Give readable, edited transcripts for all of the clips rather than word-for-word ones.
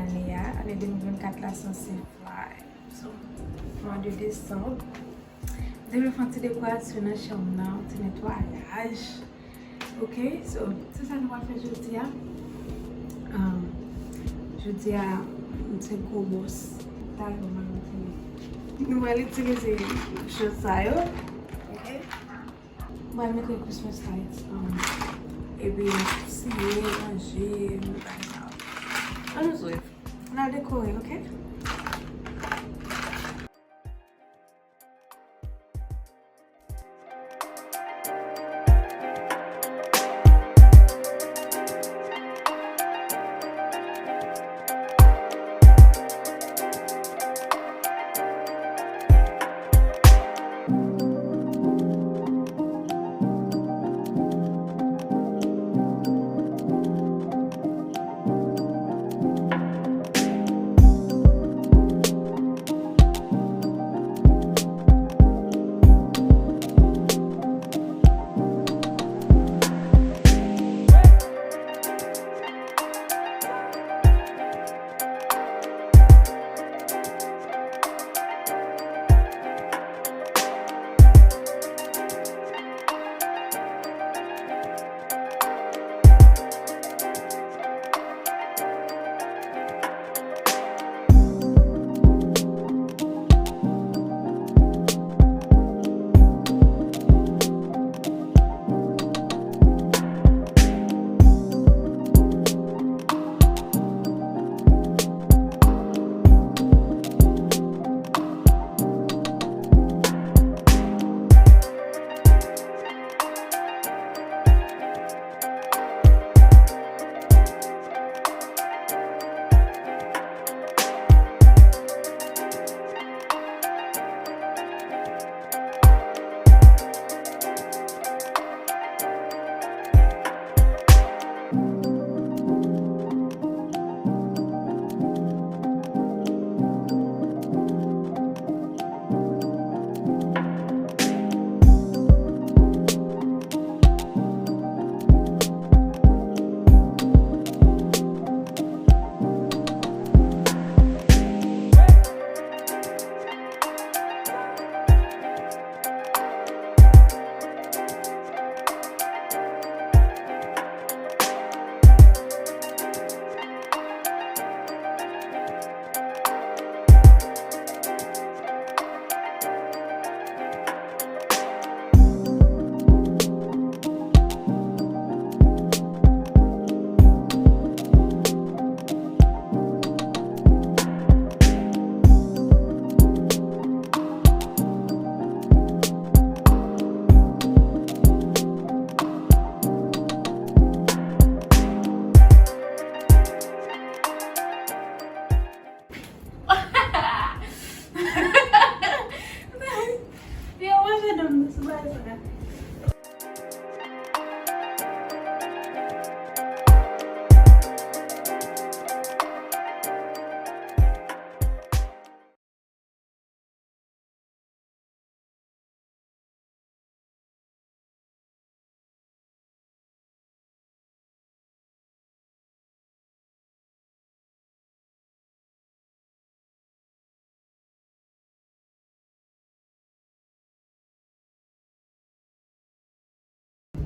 ale ya. Ane 2024 la sanse fly. So, mwen de Desembre. Deme fè ti dekorasyon nan chanm nan, ti netwayaj. Ok, so, se sa nou va fè jodi ya. Jodi ya, mse kobos. Nou va l'utilize chosa yo. Ok? Mwen mette Christmas lights. E bi, siye, manje, ano zoe. Nan dekore, ok?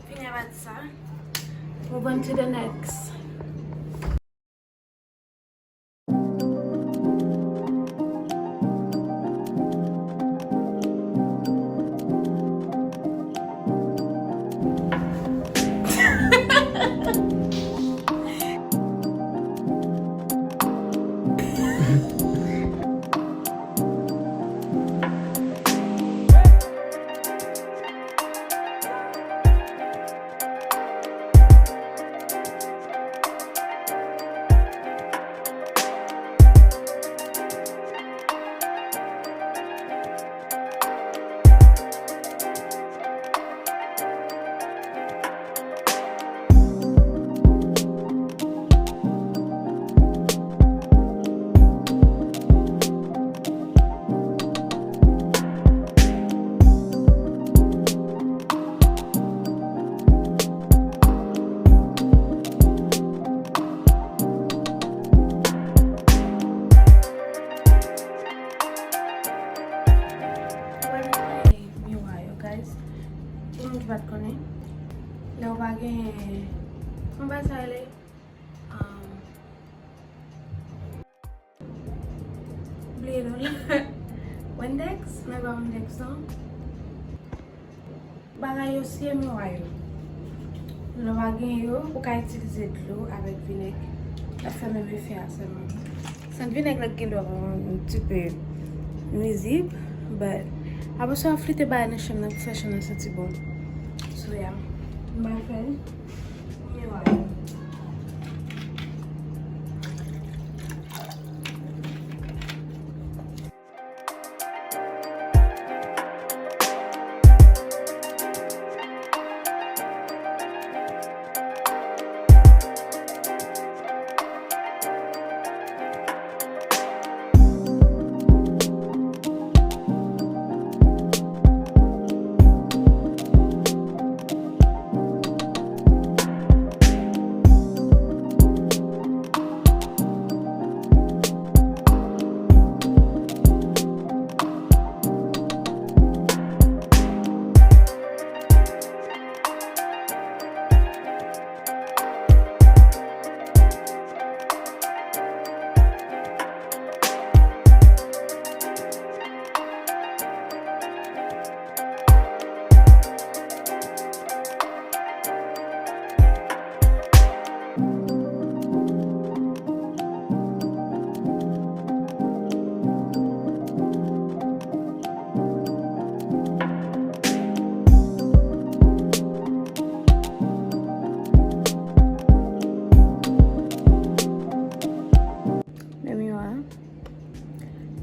Fini avec ça. Move on to the next. play no Windex, mè ba Windex nan. Bagay yo siye mwa yo. Lo wagen yo, ou ka itilize dlo avèk vinek. La fèmè me fè asèman. San vinek la gen do un petit peu nuisible, but apè so flite ba nan chèm nan pou fè chèm nan senti bon. So yeah, my friend, mwa yo.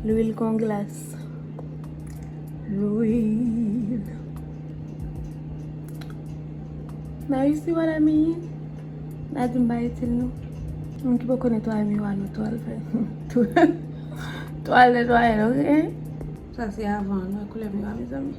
L'huile con glace. L'huile. Now you see what I mean? Natin ba itil no? Mwen ki po ko netwaye miwa no toal fe. Toal netwaye no, ok? Sa si avan, no koule miwa mi zami.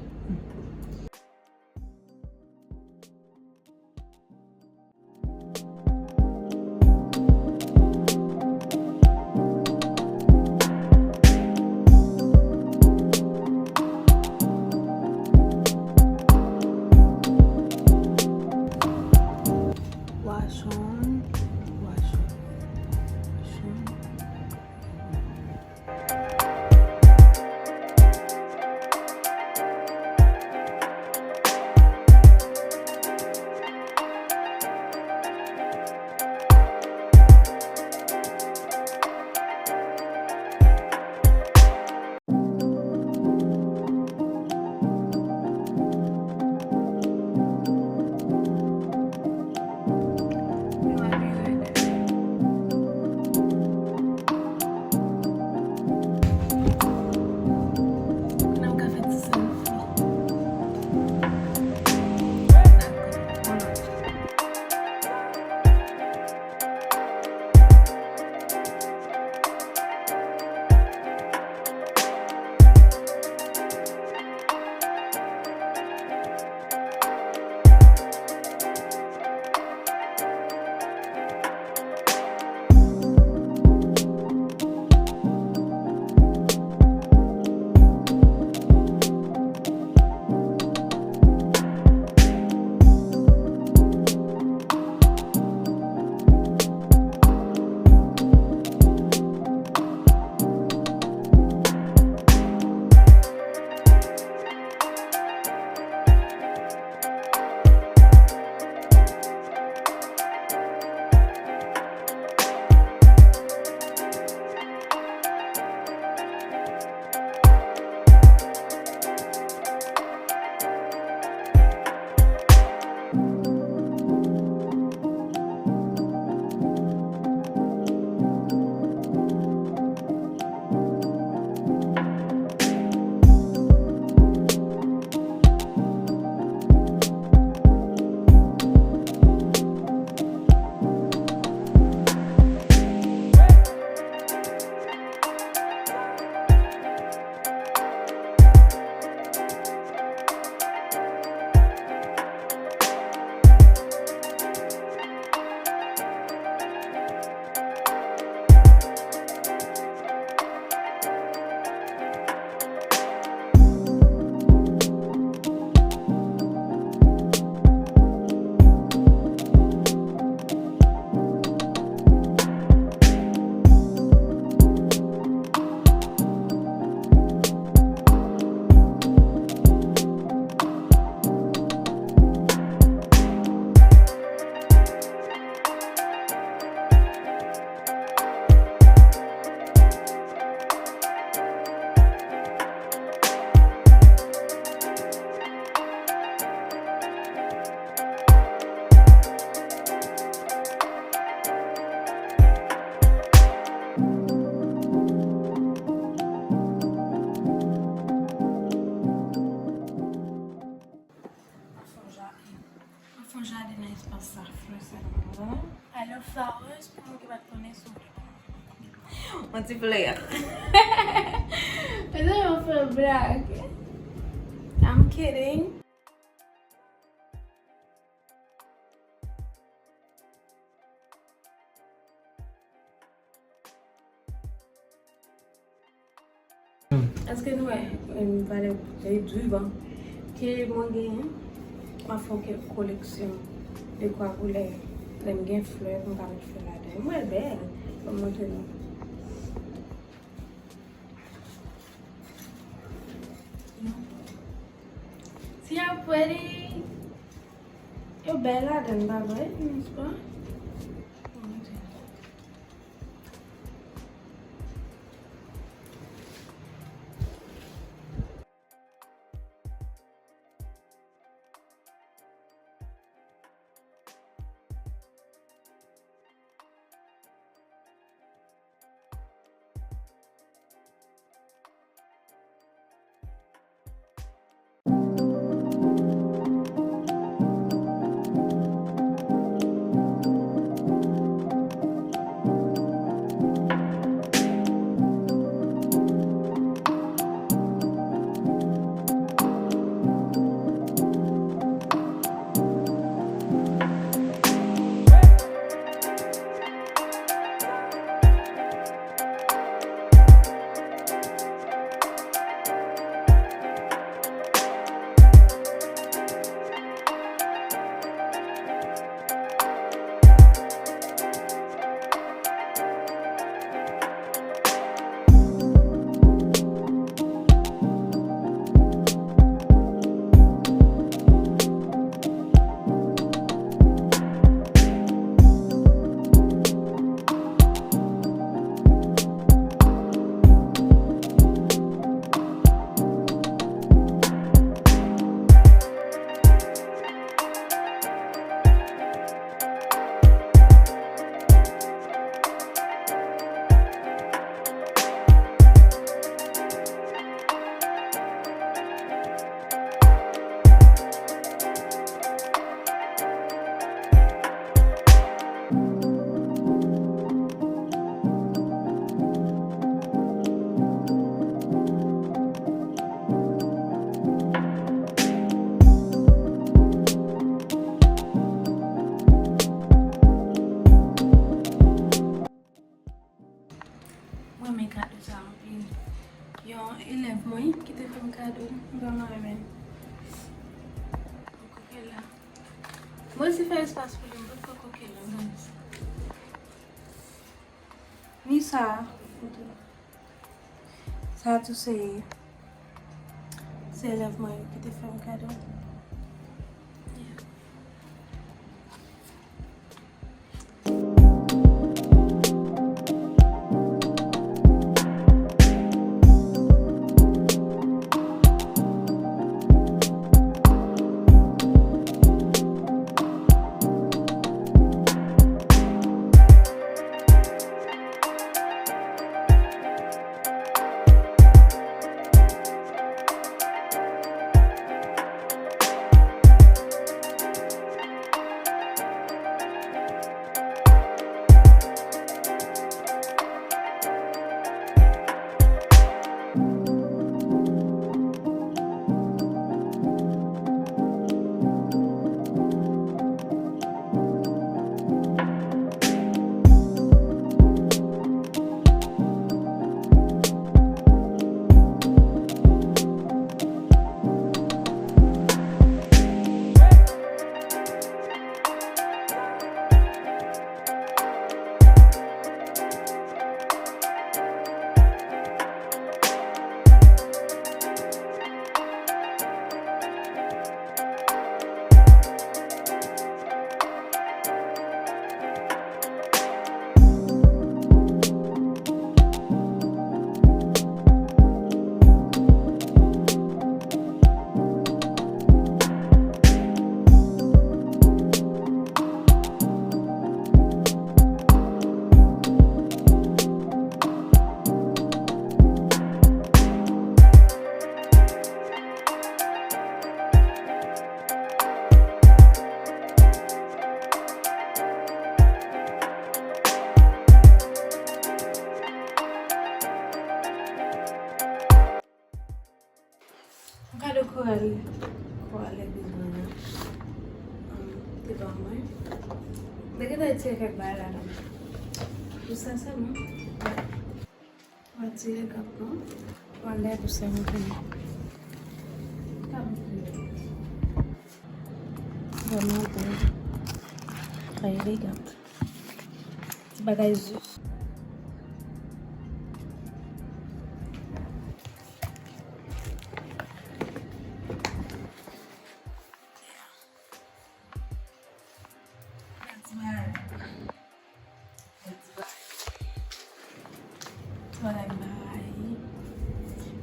Un petit player. I don't feel black. I'm kidding. Est-ce que nous allons du vent qui moi gagne ma font quelques collections de quoi vous les gagne fleurs on va mettre fleurs là-dedans. Moi belle comme maintenant. See how pretty? You're belle là-dedans, right? N'est-ce pas? élève moi qui te fait un cadeau dans ma main. Moi aussi fais espace pour lui, pour coquille là. Ni ça. Ça tout c'est élève moi qui te fait un cadeau. le coral bizona. Ti ba mwen? Deke ta iti kek bay la dan. Pou sa sa mwen? Wati le kap non? Wande pou sa mwen kene. Kap mwen. Vraiment bon. Très élégante. Petit bagage juste.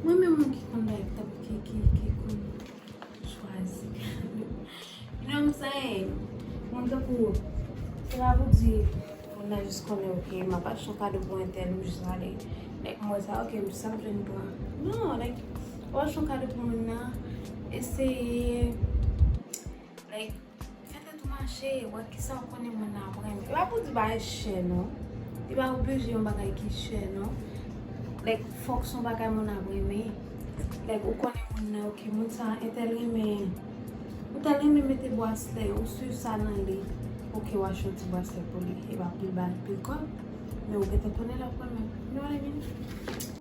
Moi-même, qui connais qui choisit. You know what I'm saying? Mon coup, c'est là vous dire, on a juste connu, ok, ma pas choqué de bon interne, juste aller. Like, moi, ça, ok, ça me donne pas. Non, like, on choqué de bon maintenant, essayer, like, faites tout marcher, ouais, qui ça, on connaît mon amour. Il va vous dire, bah, cher, non? Il va obliger un bagage qui est cher, non? Like, faut que son bagage mon amour, mais, like, on connaît mon, ok, mon ça, interne, mais, ou ta li mi mette bracelet ou su sa nan li ou ki wa choti bracelet pou li e ba pil bal pil kon me ou gete konen la kon men. You know what I mean?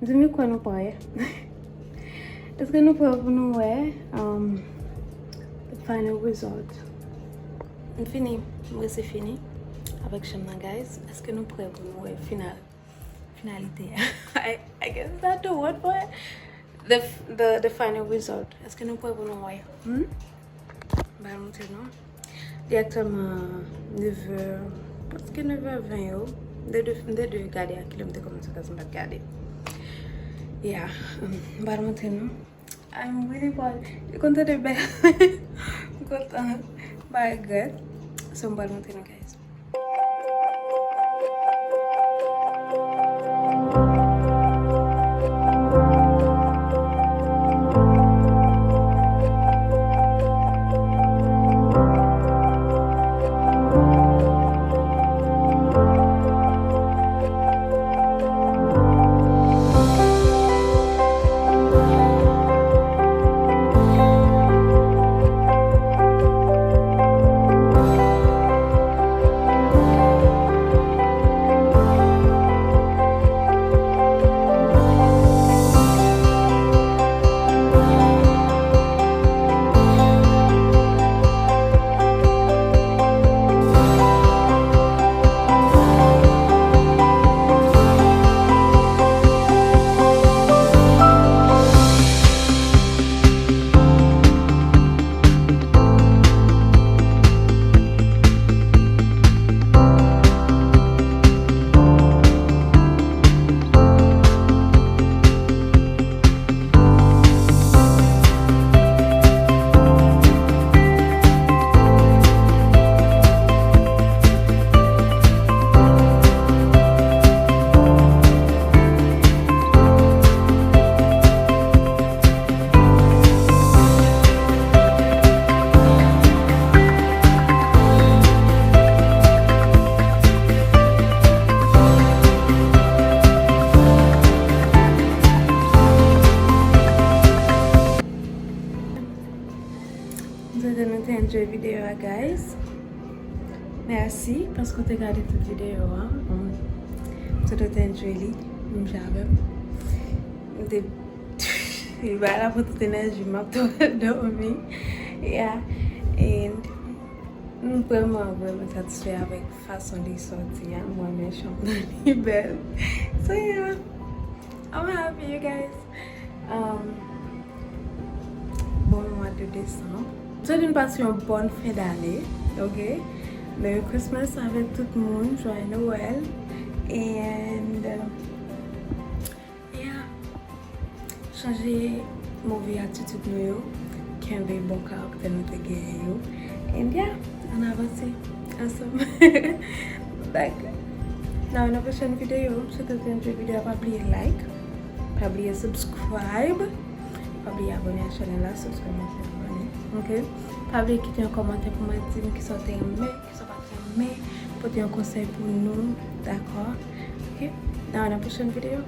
Dis-moi quoi nous parler. Est-ce que nous pouvons nous the final result? Fini, oui c'est fini avec Shamna guys. Est-ce que nous pouvons nous finalité? I guess that's the word for it. The final result. Est-ce que nous pouvons nous voir? Bah maintenant. Directement 9h. Parce que 9h20 de regarder à kilomètre comme ça que je vais regarder. Yeah, but maintenant, I'm really proud. Je suis contente de bien. Je suis contente. By God. So, but maintenant, guys. Enjoy vidéo guys. Merci parce que tu as regardé toute vidéo. Tu dois enjoy il va la toute énergie m'a dormi. Yeah. Et vraiment satisfait avec façon de sortir. Moi mes chambres belle. So yeah. I'm happy you guys. Bon mois de décembre. Je vous souhaite une bonne fin d'année, ok? Merry Christmas avec tout le monde, joyeux Noël, and yeah, changer mauvaise attitude nous, qui est un bon caractère notre guerre, and yeah, on avance ensemble. Like, dans une prochaine vidéo, si vous avez aimé cette vidéo, pas oublier like, pas oublier subscribe, pas oublier abonner à la chaîne là, subscribe à la chaîne. Ok, pas oublier quitter un commentaire pour me dire qui sont aimés, qui sont pas aimés, pour dire un conseil pour nous, d'accord? Ok, dans la prochaine vidéo.